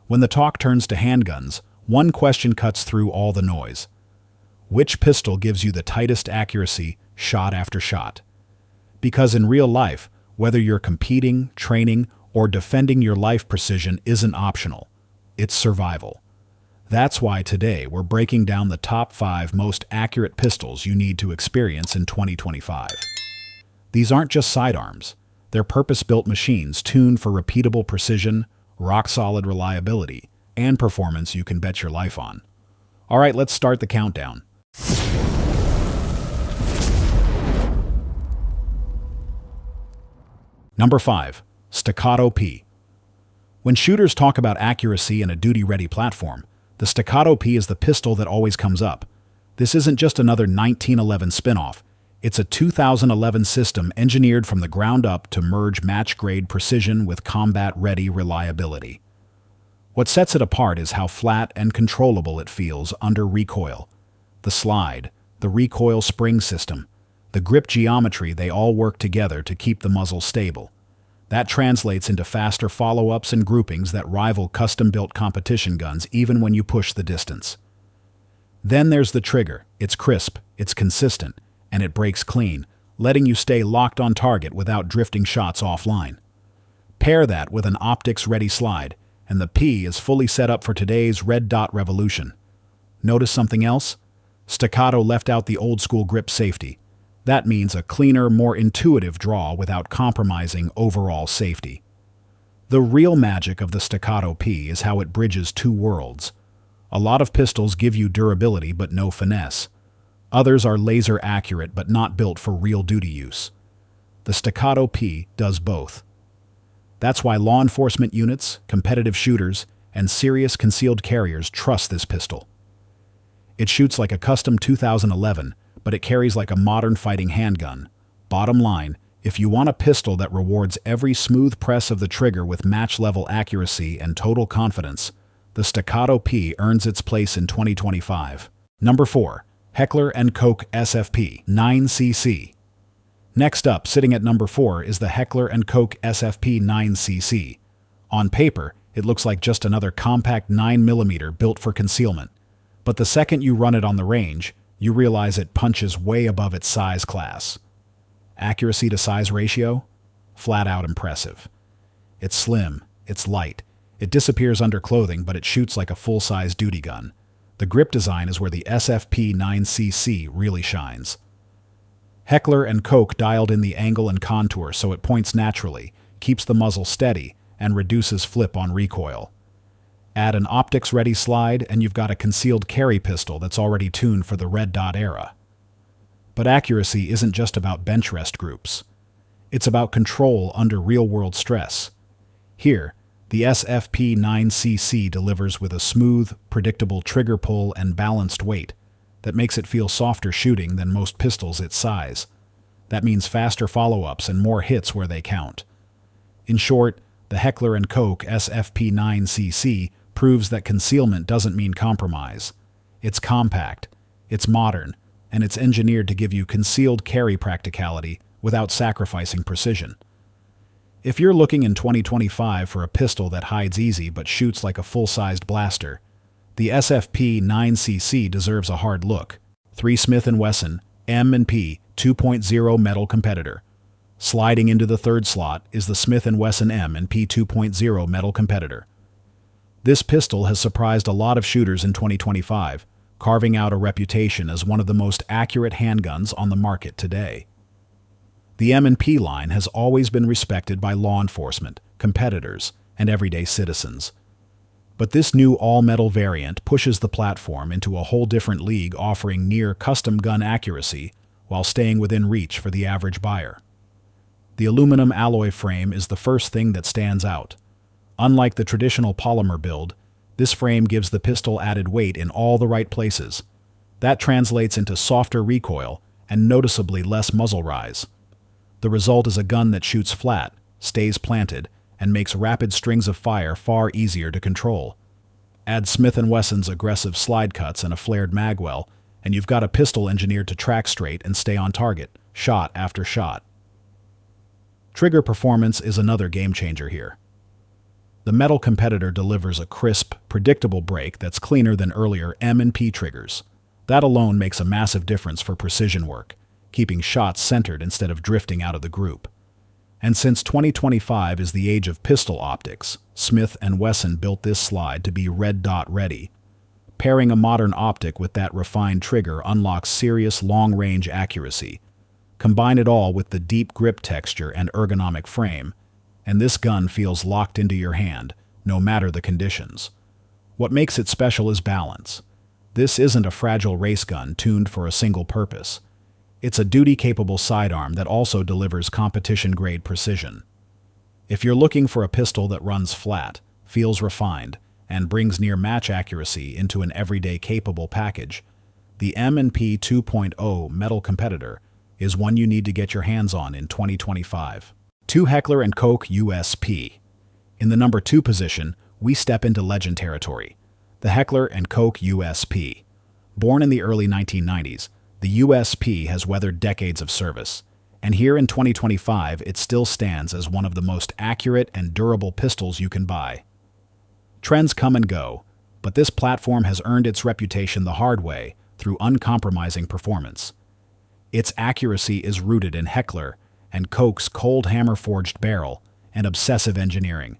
When the talk turns to handguns, one question cuts through all the noise. Which pistol gives you the tightest accuracy, shot after shot? Because in real life, whether you're competing, training, or defending your life, precision isn't optional. It's survival. That's why today we're breaking down the top 5 most accurate pistols you need to experience in 2025. These aren't just sidearms. They're purpose-built machines tuned for repeatable precision, rock-solid reliability, and performance you can bet your life on. All right, let's start the countdown. Number 5. Staccato P. When shooters talk about accuracy in a duty-ready platform, the Staccato P is the pistol that always comes up. This isn't just another 1911 spin-off. It's a 2011 system engineered from the ground up to merge match-grade precision with combat-ready reliability. What sets it apart is how flat and controllable it feels under recoil. The slide, the recoil spring system, the grip geometry, they all work together to keep the muzzle stable. That translates into faster follow-ups and groupings that rival custom-built competition guns even when you push the distance. Then there's the trigger. It's crisp, it's consistent, and it breaks clean, letting you stay locked on target without drifting shots offline. Pair that with an optics-ready slide, and the P is fully set up for today's red dot revolution. Notice something else? Staccato left out the old-school grip safety. That means a cleaner, more intuitive draw without compromising overall safety. The real magic of the Staccato P is how it bridges two worlds. A lot of pistols give you durability but no finesse. Others are laser accurate but not built for real duty use. The Staccato P does both. That's why law enforcement units, competitive shooters, and serious concealed carriers trust this pistol. It shoots like a custom 2011, but it carries like a modern fighting handgun. Bottom line, if you want a pistol that rewards every smooth press of the trigger with match-level accuracy and total confidence, the Staccato P earns its place in 2025. Number 4. Hechler And Koch SFP 9cc. Next up, sitting at number 4, is the Hechler And Koch SFP 9cc. On paper, it looks like just another compact 9mm built for concealment. But the second you run it on the range, you realize it punches way above its size class. Accuracy to size ratio? Flat out impressive. It's slim, it's light, it disappears under clothing, but it shoots like a full-size duty gun. The grip design is where the SFP 9cc really shines. Hechler and Koch dialed in the angle and contour so it points naturally, keeps the muzzle steady, and reduces flip on recoil. Add an optics-ready slide, and you've got a concealed carry pistol that's already tuned for the red dot era. But accuracy isn't just about bench rest groups. It's about control under real-world stress. Here, the SFP 9cc delivers with a smooth, predictable trigger pull and balanced weight that makes it feel softer shooting than most pistols its size. That means faster follow-ups and more hits where they count. In short, the Hechler and Koch SFP 9cc proves that concealment doesn't mean compromise. It's compact, it's modern, and it's engineered to give you concealed carry practicality without sacrificing precision. If you're looking in 2025 for a pistol that hides easy but shoots like a full-sized blaster, the SFP 9cc deserves a hard look. 3 Smith & Wesson M&P 2.0 metal competitor. Sliding into the third slot is the Smith & Wesson M&P 2.0 metal competitor. This pistol has surprised a lot of shooters in 2025, carving out a reputation as one of the most accurate handguns on the market today. The M&P line has always been respected by law enforcement, competitors, and everyday citizens. But this new all-metal variant pushes the platform into a whole different league, offering near custom gun accuracy while staying within reach for the average buyer. The aluminum alloy frame is the first thing that stands out. Unlike the traditional polymer build, this frame gives the pistol added weight in all the right places. That translates into softer recoil and noticeably less muzzle rise. The result is a gun that shoots flat, stays planted, and makes rapid strings of fire far easier to control. Add Smith & Wesson's aggressive slide cuts and a flared magwell, and you've got a pistol engineered to track straight and stay on target, shot after shot. Trigger performance is another game changer here. The metal competitor delivers a crisp, predictable break that's cleaner than earlier M&P triggers. That alone makes a massive difference for precision work, keeping shots centered instead of drifting out of the group. And since 2025 is the age of pistol optics, Smith & Wesson built this slide to be red dot ready. Pairing a modern optic with that refined trigger unlocks serious long-range accuracy. Combine it all with the deep grip texture and ergonomic frame, and this gun feels locked into your hand, no matter the conditions. What makes it special is balance. This isn't a fragile race gun tuned for a single purpose. It's a duty-capable sidearm that also delivers competition-grade precision. If you're looking for a pistol that runs flat, feels refined, and brings near-match accuracy into an everyday capable package, the M&P 2.0 metal competitor is one you need to get your hands on in 2025. 2 Hechler and Koch USP. In the number 2 position, we step into legend territory. The Hechler and Koch USP. Born in the early 1990s, the USP has weathered decades of service, and here in 2025 it still stands as one of the most accurate and durable pistols you can buy. Trends come and go, but this platform has earned its reputation the hard way through uncompromising performance. Its accuracy is rooted in Hechler and Koch's cold hammer-forged barrel and obsessive engineering.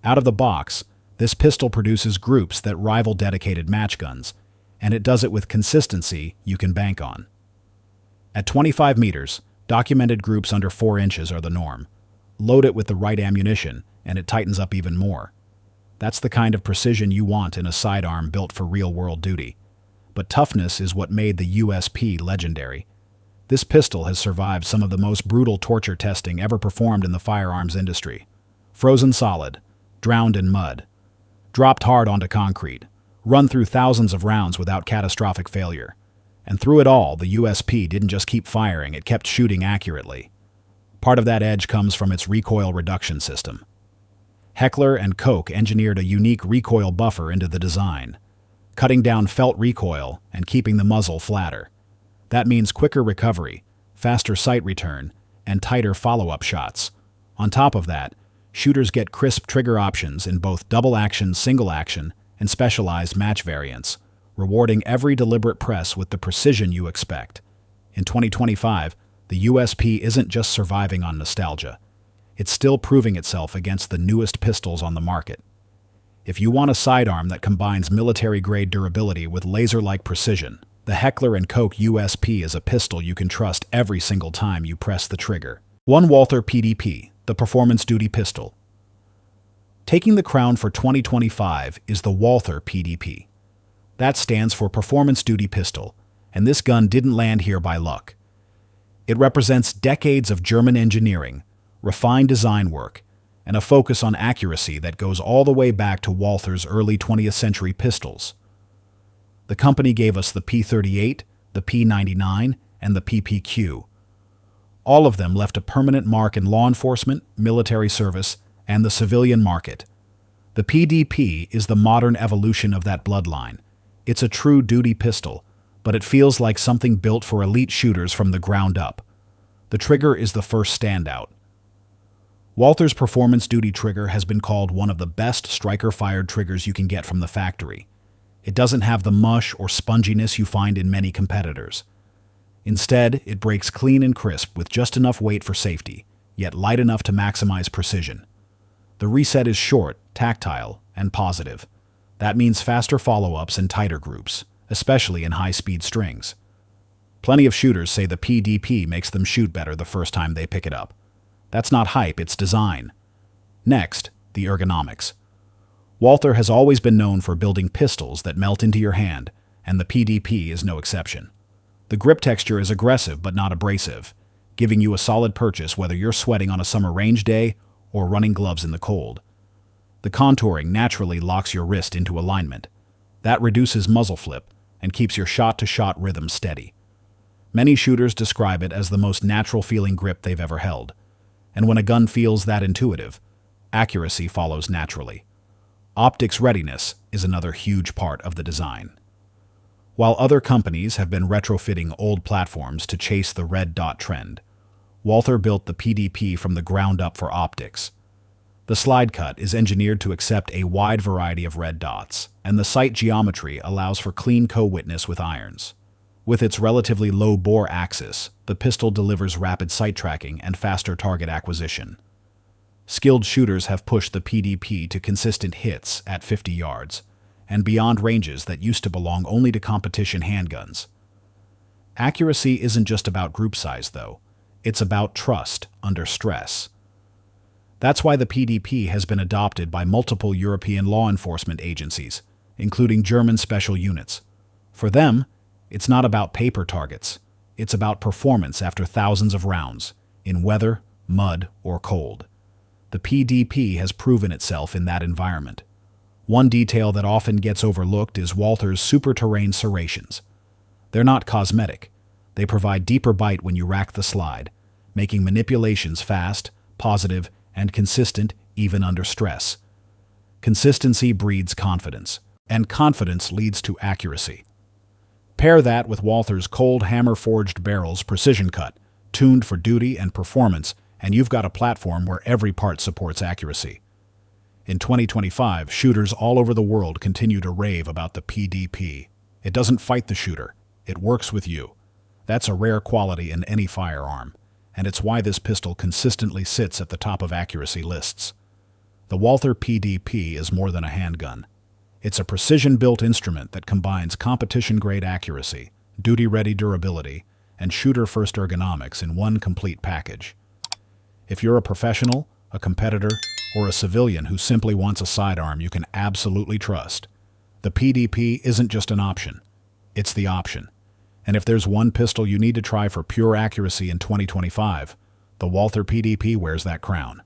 Out of the box, this pistol produces groups that rival dedicated match guns, and it does it with consistency you can bank on. At 25 meters, documented groups under 4 inches are the norm. Load it with the right ammunition, and it tightens up even more. That's the kind of precision you want in a sidearm built for real-world duty. But toughness is what made the USP legendary. This pistol has survived some of the most brutal torture testing ever performed in the firearms industry. Frozen solid, drowned in mud, dropped hard onto concrete, run through thousands of rounds without catastrophic failure. And through it all, the USP didn't just keep firing, it kept shooting accurately. Part of that edge comes from its recoil reduction system. Hechler and Koch engineered a unique recoil buffer into the design, cutting down felt recoil and keeping the muzzle flatter. That means quicker recovery, faster sight return, and tighter follow-up shots. On top of that, shooters get crisp trigger options in both double-action, single-action, and specialized match variants, rewarding every deliberate press with the precision you expect. In 2025, the USP isn't just surviving on nostalgia. It's still proving itself against the newest pistols on the market. If you want a sidearm that combines military-grade durability with laser-like precision, the Hechler and Koch USP is a pistol you can trust every single time you press the trigger. 1 Walther PDP, the Performance Duty Pistol. Taking the crown for 2025 is the Walther PDP. That stands for Performance Duty Pistol, and this gun didn't land here by luck. It represents decades of German engineering, refined design work, and a focus on accuracy that goes all the way back to Walther's early 20th century pistols. The company gave us the P38, the P99, and the PPQ. All of them left a permanent mark in law enforcement, military service, and the civilian market. The PDP is the modern evolution of that bloodline. It's a true duty pistol, but it feels like something built for elite shooters from the ground up. The trigger is the first standout. Walther's Performance Duty trigger has been called one of the best striker-fired triggers you can get from the factory. It doesn't have the mush or sponginess you find in many competitors. Instead, it breaks clean and crisp with just enough weight for safety, yet light enough to maximize precision. The reset is short, tactile, and positive. That means faster follow-ups and tighter groups, especially in high-speed strings. Plenty of shooters say the PDP makes them shoot better the first time they pick it up. That's not hype, it's design. Next, the ergonomics. Walther has always been known for building pistols that melt into your hand, and the PDP is no exception. The grip texture is aggressive but not abrasive, giving you a solid purchase whether you're sweating on a summer range day or running gloves in the cold. The contouring naturally locks your wrist into alignment. That reduces muzzle flip and keeps your shot-to-shot rhythm steady. Many shooters describe it as the most natural-feeling grip they've ever held. And when a gun feels that intuitive, accuracy follows naturally. Optics readiness is another huge part of the design. While other companies have been retrofitting old platforms to chase the red dot trend, Walther built the PDP from the ground up for optics. The slide cut is engineered to accept a wide variety of red dots, and the sight geometry allows for clean co-witness with irons. With its relatively low bore axis, the pistol delivers rapid sight tracking and faster target acquisition. Skilled shooters have pushed the PDP to consistent hits at 50 yards, and beyond ranges that used to belong only to competition handguns. Accuracy isn't just about group size, though. It's about trust under stress. That's why the PDP has been adopted by multiple European law enforcement agencies, including German special units. For them, it's not about paper targets. It's about performance after thousands of rounds, in weather, mud, or cold. The PDP has proven itself in that environment. One detail that often gets overlooked is Walther's super-terrain serrations. They're not cosmetic. They provide deeper bite when you rack the slide, making manipulations fast, positive, and consistent even under stress. Consistency breeds confidence, and confidence leads to accuracy. Pair that with Walther's cold hammer-forged barrels precision cut, tuned for duty and performance, and you've got a platform where every part supports accuracy. In 2025, shooters all over the world continue to rave about the PDP. It doesn't fight the shooter. It works with you. That's a rare quality in any firearm, and it's why this pistol consistently sits at the top of accuracy lists. The Walther PDP is more than a handgun. It's a precision-built instrument that combines competition-grade accuracy, duty-ready durability, and shooter-first ergonomics in one complete package. If you're a professional, a competitor, or a civilian who simply wants a sidearm you can absolutely trust, the PDP isn't just an option. It's the option. And if there's one pistol you need to try for pure accuracy in 2025, the Walther PDP wears that crown.